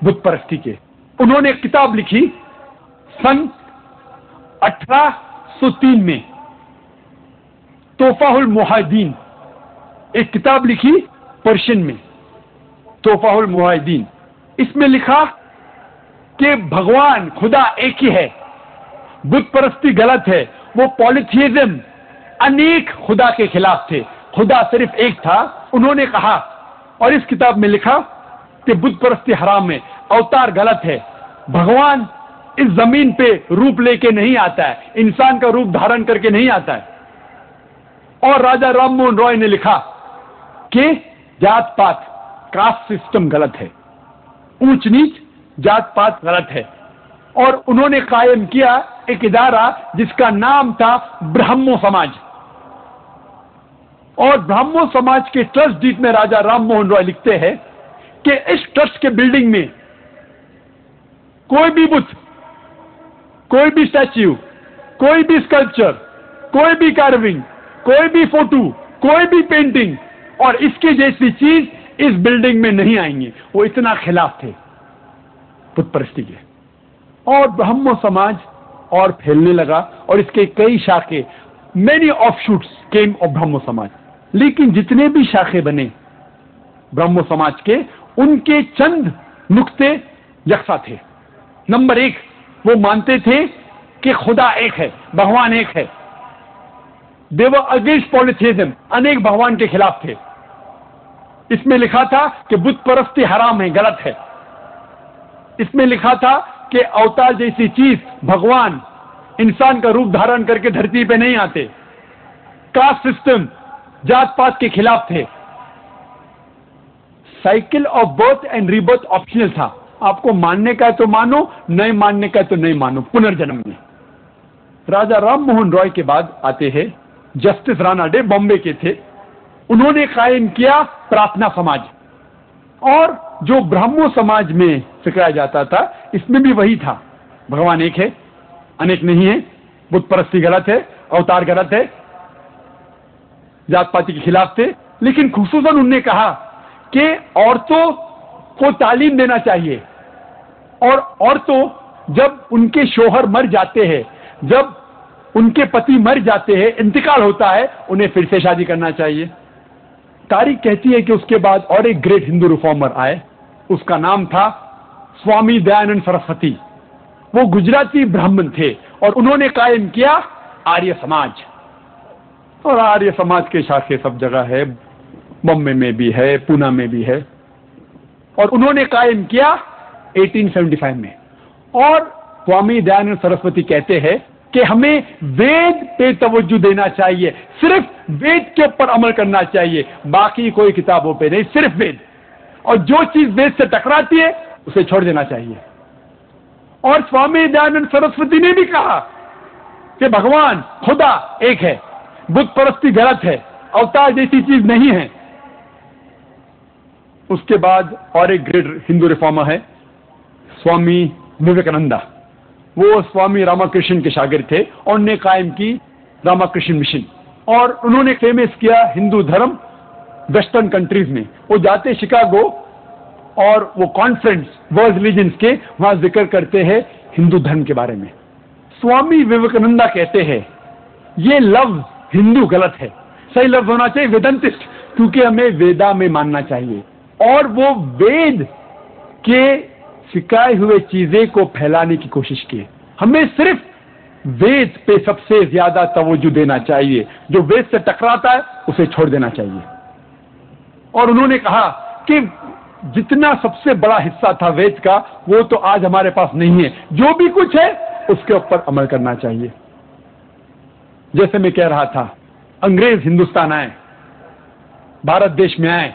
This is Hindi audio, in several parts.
बुत परस्ती के। उन्होंने एक किताब लिखी सन 1803 में, तोहफाहुल मुहाजिदीन, एक किताब लिखी पर्शियन में, तोहफाहुल मुहाजिदीन। इसमें लिखा कि भगवान खुदा एक ही है, बुत परस्ती गलत है, वो पॉलिथिज्म, अनेक खुदा के खिलाफ थे, खुदा सिर्फ एक था। उन्होंने कहा और इस किताब में लिखा कि बुत परस्ती हराम है, अवतार गलत है, भगवान इस जमीन पे रूप लेके नहीं आता है, इंसान का रूप धारण करके नहीं आता है। और राजा राम मोहन रॉय ने लिखा कि जात पात, कास्ट सिस्टम गलत है, ऊंच नीच जात पात गलत है। और उन्होंने कायम किया एक इदारा जिसका नाम था ब्राह्मो समाज। और ब्राह्मो समाज के ट्रस्ट डीड में राजा राम मोहन रॉय लिखते हैं कि इस ट्रस्ट के बिल्डिंग में कोई भी बुत, कोई भी स्टैच्यू, कोई भी स्कल्पचर, कोई भी कार्विंग, कोई भी फोटो, कोई भी पेंटिंग और इसके जैसी चीज इस बिल्डिंग में नहीं आएंगे। वो इतना खिलाफ थे बुत परस्ती के। और ब्राह्मो समाज और फैलने लगा और इसके कई शाखे, many offshoots came of Brahmo Samaj. लेकिन जितने भी शाखे बने ब्राह्मो समाज के, उनके चंद नुक्ते यकसा थे। नंबर एक, वो मानते थे कि खुदा एक है, भगवान एक है। दे वर अगेंस्ट पॉलिथिज्म, अनेक भगवान के खिलाफ थे। इसमें लिखा था कि बुत परस्ती हराम है, गलत है। इसमें लिखा था कि अवतार जैसी चीज, भगवान इंसान का रूप धारण करके धरती पे नहीं आते। कास्ट सिस्टम, जात पात के खिलाफ थे। Cycle of birth and rebirth optional था, आपको मानने का है तो मानो, नहीं मानने का है तो नहीं मानो, पुनर्जन्म में। राजा राम मोहन रॉय के बाद आते हैं जस्टिस राणा डे, बॉम्बे के थे। उन्होंने कायम किया प्रार्थना समाज। और जो ब्राह्मो समाज में सिखाया जाता था, इसमें भी वही था, भगवान एक है, अनेक नहीं है, बुत परस्ती गलत है, अवतार गलत है, जात पाति के खिलाफ थे। लेकिन खुसूसन उन्होंने कहा कि औरतों को तालीम देना चाहिए और औरतों जब उनके शोहर मर जाते हैं, जब उनके पति मर जाते हैं, इंतकाल होता है, उन्हें फिर से शादी करना चाहिए। तारीख कहती है कि उसके बाद और एक ग्रेट हिंदू रिफॉर्मर आए, उसका नाम था स्वामी दयानंद सरस्वती। वो गुजराती ब्राह्मण थे और उन्होंने कायम किया आर्य समाज। और आर्य समाज के शाखे सब जगह है, बॉम्बे में भी है, पूना में भी है। और उन्होंने कायम किया 1875 में। और स्वामी दयानंद सरस्वती कहते हैं कि हमें वेद पे तवज्जो देना चाहिए, सिर्फ वेद के ऊपर अमल करना चाहिए, बाकी कोई किताबों पे नहीं, सिर्फ वेद। और जो चीज वेद से टकराती है उसे छोड़ देना चाहिए। और स्वामी दयानंद सरस्वती ने भी कहा कि भगवान खुदा एक है, बुत परस्ती गलत है, अवतार जैसी चीज नहीं है। उसके बाद और एक ग्रेट हिंदू रिफॉर्मर है स्वामी विवेकानंदा। वो स्वामी रामाकृष्ण के शागिर्द थे और उन्होंने कायम की रामाकृष्ण मिशन। और उन्होंने फेमस किया हिंदू धर्म वेस्टर्न कंट्रीज में। वो जाते शिकागो और वो कॉन्फ्रेंस वर्ल्ड रिलीजन्स के, वहां जिक्र करते हैं हिंदू धर्म के बारे में। स्वामी विवेकानंदा कहते हैं ये लफ्ज हिंदू गलत है, सही लफ्ज होना चाहिए वेदांतिस्ट, क्योंकि हमें वेदा में मानना चाहिए। और वो वेद के सिखाए हुए चीजें को फैलाने की कोशिश की। हमें सिर्फ वेद पे सबसे ज्यादा तवज्जो देना चाहिए, जो वेद से टकराता है उसे छोड़ देना चाहिए। और उन्होंने कहा कि जितना सबसे बड़ा हिस्सा था वेद का, वो तो आज हमारे पास नहीं है, जो भी कुछ है उसके ऊपर अमल करना चाहिए। जैसे मैं कह रहा था, अंग्रेज हिंदुस्तान आए, भारत देश में आए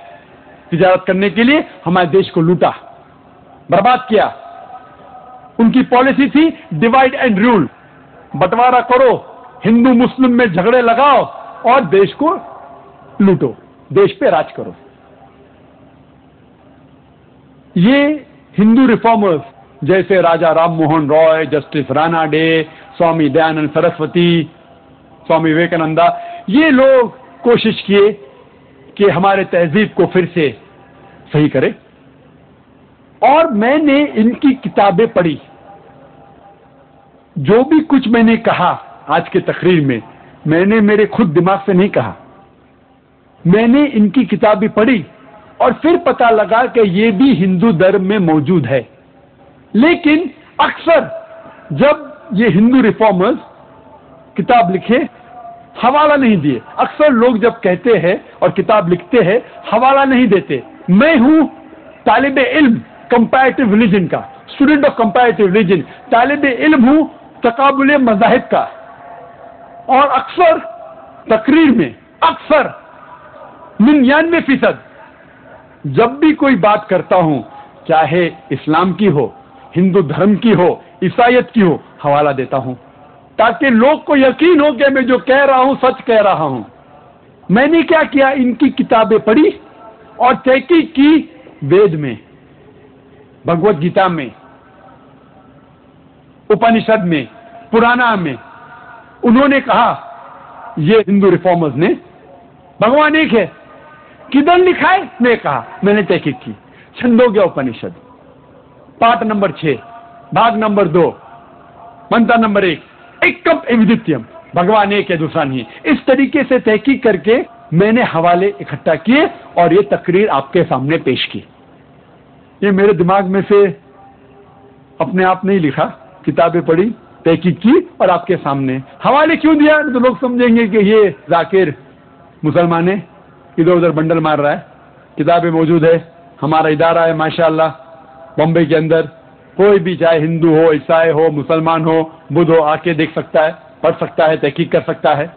तिजारत करने के लिए, हमारे देश को लूटा, बर्बाद किया। उनकी पॉलिसी थी डिवाइड एंड रूल, बंटवारा करो, हिंदू मुस्लिम में झगड़े लगाओ और देश को लूटो, देश पे राज करो। ये हिंदू रिफॉर्मर्स जैसे राजा राम मोहन रॉय, जस्टिस राणा डे, स्वामी दयानंद सरस्वती, स्वामी विवेकानंदा, ये लोग कोशिश किए कि हमारे तहजीब को फिर से सही करें। और मैंने इनकी किताबें पढ़ी। जो भी कुछ मैंने कहा आज के तकरीर में, मैंने मेरे खुद दिमाग से नहीं कहा, मैंने इनकी किताबें पढ़ी और फिर पता लगा कि ये भी हिंदू धर्म में मौजूद है। लेकिन अक्सर जब ये हिंदू रिफॉर्मर्स किताब लिखे, हवाला नहीं दिए। अक्सर लोग जब कहते हैं और किताब लिखते हैं, हवाला नहीं देते। मैं हूं तालिबे इल्म कंपैरेटिव रिलीजन का, स्टूडेंट ऑफ कंपैरेटिव रिलीजन, तालिबे इल्म हूं तकाबुल मज़ाहिब का, और अक्सर तकरीर में अक्सर 99% जब भी कोई बात करता हूं, चाहे इस्लाम की हो, हिंदू धर्म की हो, ईसाईयत की हो, हवाला देता हूं ताकि लोग को यकीन हो कि मैं जो कह रहा हूं सच कह रहा हूं। मैंने क्या किया, इनकी किताबें पढ़ी और तहकीक की। वेद में, भगवत गीता में, उपनिषद में, पुराना में उन्होंने कहा, ये हिंदू रिफॉर्मर्स ने, भगवान एक है, किधर लिखा है? मैं कहा, मैंने तहकीक की। छंदोग्य उपनिषद पाठ नंबर 6 भाग नंबर 2 मंत्र नंबर 1, एकम एविदित्यम, भगवान एक है, दूसरा नहीं है। इस तरीके से तहकीक करके मैंने हवाले इकट्ठा किए और ये तकरीर आपके सामने पेश की। ये मेरे दिमाग में से अपने आप नहीं लिखा, किताबें पढ़ी, तहकीक की और आपके सामने। हवाले क्यों दिया? तो लोग समझेंगे कि ये जाकिर मुसलमान है, इधर उधर बंडल मार रहा है। किताबें मौजूद है, हमारा इदारा है माशाअल्लाह बॉम्बे के अंदर, कोई भी चाहे हिंदू हो, ईसाई हो, मुसलमान हो, बुद्ध हो, आके देख सकता है, पढ़ सकता है, तहकीक कर सकता है।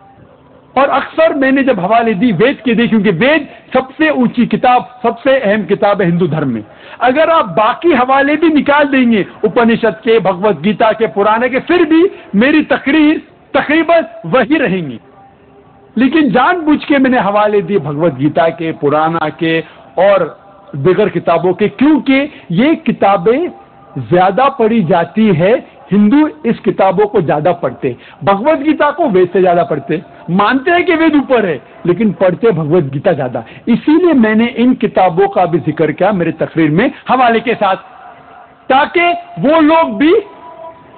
और अक्सर मैंने जब हवाले दी वेद के दी, क्योंकि वेद सबसे ऊंची किताब, सबसे अहम किताब है हिंदू धर्म में। अगर आप बाकी हवाले भी निकाल देंगे, उपनिषद के, भगवत गीता के, पुराने के, फिर भी मेरी तकरीर तकरीबन वही रहेंगी। लेकिन जानबूझ के मैंने हवाले दिए भगवत गीता के, पुराना के और दिगर किताबों के, क्योंकि ये किताबें ज्यादा पढ़ी जाती है। हिंदू इस किताबों को ज्यादा पढ़ते, भगवत गीता को वेद से ज्यादा पढ़ते। मानते हैं कि वेद ऊपर है, लेकिन पढ़ते भगवत गीता ज्यादा। इसीलिए मैंने इन किताबों का भी जिक्र किया मेरी तकरीर में हवाले के साथ, ताकि वो लोग भी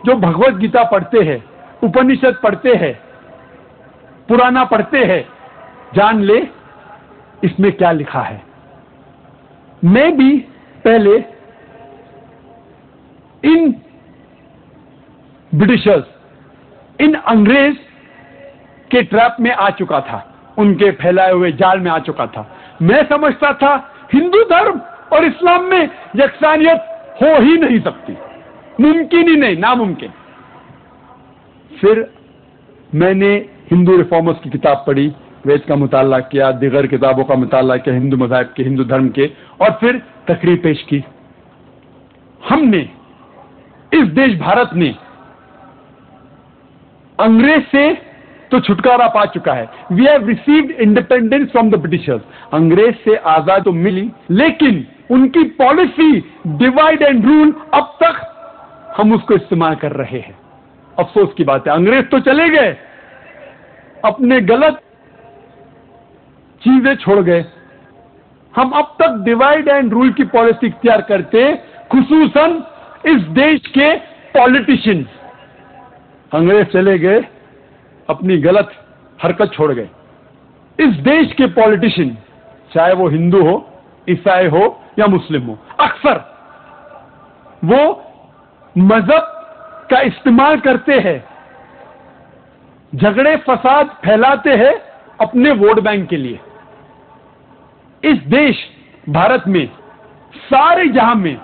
जो भगवत गीता पढ़ते हैं, उपनिषद पढ़ते हैं, पुराना पढ़ते हैं, जान ले इसमें क्या लिखा है। मैं भी पहले इन ब्रिटिशर्स, इन अंग्रेज के ट्रैप में आ चुका था, उनके फैलाए हुए जाल में आ चुका था। मैं समझता था हिंदू धर्म और इस्लाम में यकसानियत हो ही नहीं सकती, मुमकिन ही नहीं, नामुमकिन। फिर मैंने हिंदू रिफॉर्मर्स की किताब पढ़ी, वेद का मुताला किया, दिगर किताबों का मुताला किया, हिंदू मज़ाहिब के, हिंदू धर्म के, और फिर तकरीर पेश की। हमने, इस देश भारत ने अंग्रेज से तो छुटकारा पा चुका है। We have received independence from the Britishers. अंग्रेज से आजाद तो मिली, लेकिन उनकी पॉलिसी डिवाइड एंड रूल अब तक हम उसको इस्तेमाल कर रहे हैं। अफसोस की बात है, अंग्रेज तो चले गए, अपने गलत चीजें छोड़ गए। हम अब तक डिवाइड एंड रूल की पॉलिसी इख्तियार करते, खुसूसन इस देश के पॉलिटिशियंस। अंग्रेज चले गए, अपनी गलत हरकत छोड़ गए। इस देश के पॉलिटिशियन, चाहे वो हिंदू हो, ईसाई हो या मुस्लिम हो, अक्सर वो मजहब का इस्तेमाल करते हैं, झगड़े फसाद फैलाते हैं अपने वोट बैंक के लिए। इस देश भारत में, सारे जहां में,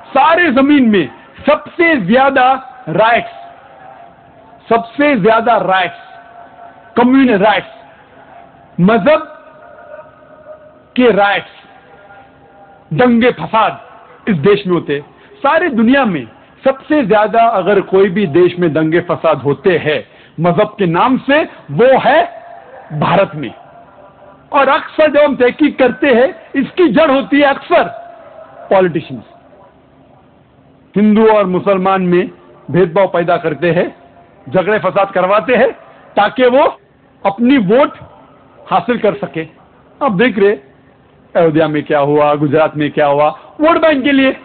सारे जमीन में सबसे ज्यादा राइट्स, सबसे ज्यादा राइट्स, कम्युनल राइट्स, मजहब के राइट्स, दंगे फसाद इस देश में होते। सारी दुनिया में सबसे ज्यादा अगर कोई भी देश में दंगे फसाद होते हैं मजहब के नाम से, वो है भारत में। और अक्सर जब हम तहकीक करते हैं, इसकी जड़ होती है अक्सर पॉलिटिशियंस। हिंदू और मुसलमान में भेदभाव पैदा करते हैं, झगड़े फसाद करवाते हैं, ताकि वो अपनी वोट हासिल कर सके। अब देख रहे अयोध्या में क्या हुआ, गुजरात में क्या हुआ, वोट बैंक के लिए।